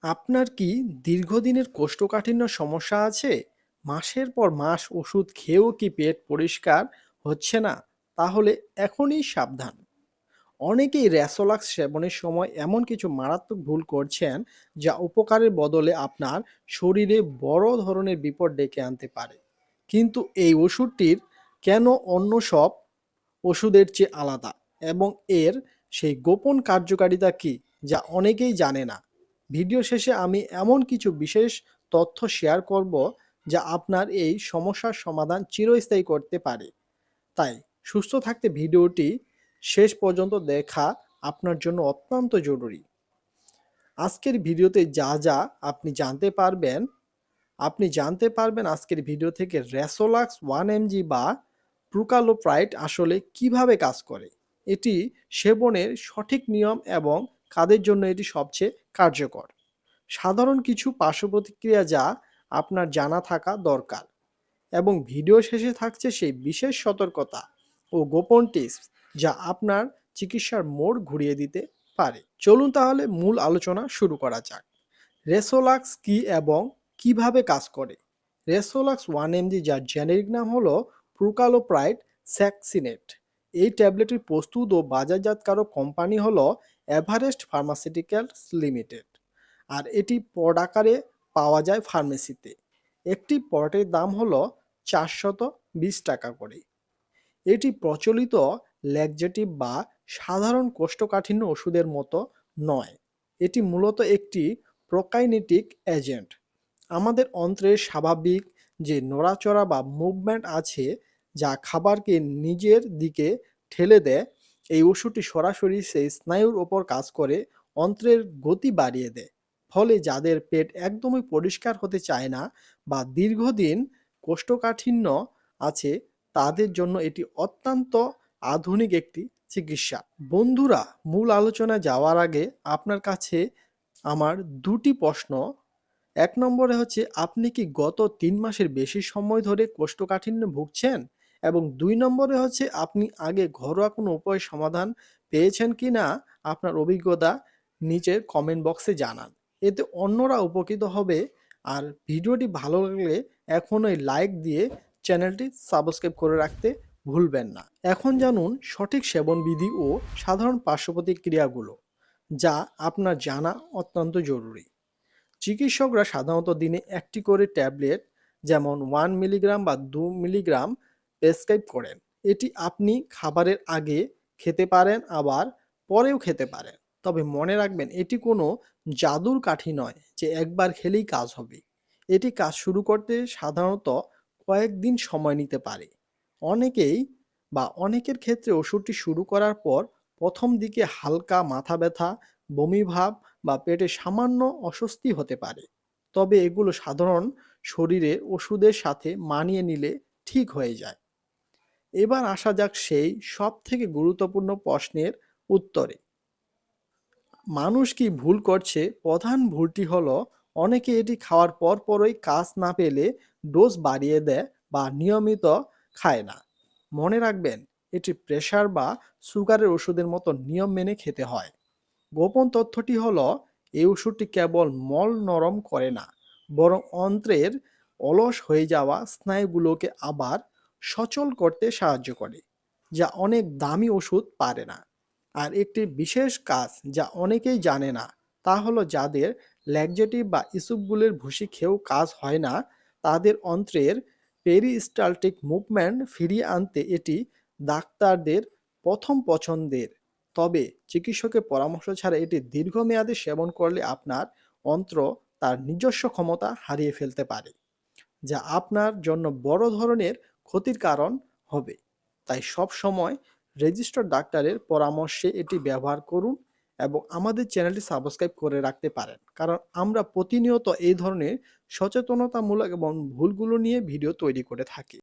আপনার কি দীর্ঘদিনের কোষ্ঠকাঠিন্য সমস্যা আছে? মাসের পর মাস ওষুধ খেয়েও কি পেট পরিষ্কার হচ্ছে না? তাহলে এখনই সাবধান। অনেকেই রেসোলাক্স সেবনের সময় এমন কিছু মারাত্মক ভুল করছেন যা উপকারের বদলে আপনার শরীরে বড় ধরনের বিপদ ডেকে আনতে পারে। কিন্তু এই ওষুধটির কেন অন্য সব ওষুধের চেয়ে আলাদা এবং এর সেই গোপন কার্যকারিতা কি যা অনেকেই জানে না। ভিডিও শেষে আমি এমন কিছু বিশেষ তথ্য শেয়ার করব যা আপনার এই সমস্যার সমাধান চিরস্থায়ী করতে পারে। তাই সুস্থ থাকতে ভিডিওটি শেষ পর্যন্ত দেখা আপনার জন্য অত্যন্ত জরুরি। আজকের ভিডিওতে যা যা আপনি জানতে পারবেন আজকের ভিডিও থেকে রেসোলাক্স 1 mg বা প্রুকালোপ্রাইড আসলে কিভাবে কাজ করে, এটি সেবনের সঠিক নিয়ম এবং কাদের জন্য এটি সবচেয়ে কার্যকর, সাধারণ কিছু পার্শ্ব প্রতিক্রিয়া যা আপনার জানা থাকা দরকার এবং ভিডিও শেষে থাকছে সেই বিশেষ সতর্কতা ও গোপন টিপস যা আপনার চিকিৎসার মোড় ঘুরিয়ে দিতে পারে। চলুন তাহলে মূল আলোচনা শুরু করা যাক। রেসোলাক্স কি এবং কিভাবে কাজ করে? রেসোলাক্স 1 mg, যার জেনেরিক নাম হলো প্রুকালোপ্রাইড স্যাক্সিনেট। এই ট্যাবলেটের প্রস্তুত ও বাজারজাতকারক কোম্পানি হলো এভারেস্ট ফার্মাসিউটিক্যালস লিমিটেড, আর এটি পড আকারে পাওয়া যায় ফার্মেসিতে। একটি পটের দাম হলো 420 টাকা করে। এটি প্রচলিত ল্যাক্সেটিভ বা সাধারণ কোষ্ঠকাঠিন্য ওষুধের মতো নয়। এটি মূলত একটি প্রোকাইনেটিক এজেন্ট। আমাদের অন্ত্রের স্বাভাবিক যে নড়াচড়া বা মুভমেন্ট আছে, যা খাবারকে নিজের দিকে ঠেলে দেয়, এই ওষুধটি সরাসরি সেই স্নায়ুর ওপর কাজ করে অন্ত্রের গতি বাড়িয়ে দেয়। ফলে যাদের পেট একদমই পরিষ্কার হতে চায় না বা দীর্ঘদিন কোষ্ঠকাঠিন্য আছে, তাদের জন্য এটি অত্যন্ত আধুনিক একটি চিকিৎসা। বন্ধুরা, মূল আলোচনায় যাওয়ার আগে আপনার কাছে আমার দুটি প্রশ্ন। এক নম্বরে হচ্ছে, আপনি কি গত 3 মাসের বেশি সময় ধরে কোষ্ঠকাঠিন্য ভুগছেন? এবং 2 নম্বরে হচ্ছে, আপনি আগে ঘরোয়া কোনো উপায় সমাধান পেয়েছেন কি না? আপনার অভিজ্ঞতা নিচের কমেন্ট বক্সে জানান, এতে অন্যরা উপকৃত হবে। আর ভিডিওটি ভালো লাগলে এখনই লাইক দিয়ে চ্যানেলটি সাবস্ক্রাইব করে রাখতে ভুলবেন না। এখন জানুন সঠিক সেবনবিধি ও সাধারণ পার্শ্ব প্রতিক্রিয়াগুলো যা আপনার জানা অত্যন্ত জরুরি। চিকিৎসকরা সাধারণত দিনে একটি করে ট্যাবলেট, যেমন 1 মিলিগ্রাম বা 2 মিলিগ্রাম প্রেসক্রাইব করেন। এটি আপনি খাবারের আগে খেতে পারেন, আবার পরেও খেতে পারেন। তবে মনে রাখবেন, এটি কোনো জাদুর কাঠি নয় যে একবার খেলেই কাজ হবে। এটি কাজ শুরু করতে সাধারণত কয়েকদিন সময় নিতে পারে। অনেকেই অনেকের ক্ষেত্রে ওষুধটি শুরু করার পর প্রথম দিকে হালকা মাথা ব্যথা, বমি ভাব বা পেটে সামান্য অস্বস্তি হতে পারে। তবে এগুলো সাধারণ শরীরের ওষুধের সাথে মানিয়ে নিলে ঠিক হয়ে যায়। এবার আসা যাক সেই সব থেকে গুরুত্বপূর্ণ প্রশ্নের উত্তরে। মানুষ কি ভুল করছে? প্রধান ভুলটি হলো, অনেকে এটি খাওয়ার পরই কাজ না পেলে ডোজ বাড়িয়ে দেয় বা নিয়মিত খায় না। মনে রাখবেন, এটি প্রেশার বা সুগারের ওষুধের মতো নিয়ম মেনে খেতে হয়। গোপন তথ্যটি হলো, এই ওষুধটি কেবল মল নরম করে না, বরং অন্ত্রের অলস হয়ে যাওয়া স্নায়ুগুলোকে আবার সচল করতে সাহায্য করে, যা অনেক দামি ওষুধ পারে না। আর একটি বিশেষ কাজ যা অনেকেই জানে না, তা হলো যাদের ল্যাকজেটিভ বা ইসবগুলের ভুসি খেয়েও কাজ হয় না, তাদের অন্ত্রের পেরিস্টালটিক মুভমেন্ট ফিরিয়ে আনতে এটি ডাক্তারদের প্রথম পছন্দের। তবে চিকিৎসকের পরামর্শ ছাড়া এটি দীর্ঘমেয়াদে সেবন করলে আপনার অন্ত্র তার নিজস্ব ক্ষমতা হারিয়ে ফেলতে পারে, যা আপনার জন্য বড় ধরনের ক্ষতির কারণ হবে। তাই সব সময় রেজিস্টার্ড ডাক্তারের পরামর্শে এটি ব্যবহার করুন এবং আমাদের চ্যানেলটি সাবস্ক্রাইব করে রাখতে পারেন, কারণ আমরা প্রতিনিয়ত এই ধরনের সচেতনতামূলক এবং ভুলগুলো নিয়ে ভিডিও তৈরি করে থাকি।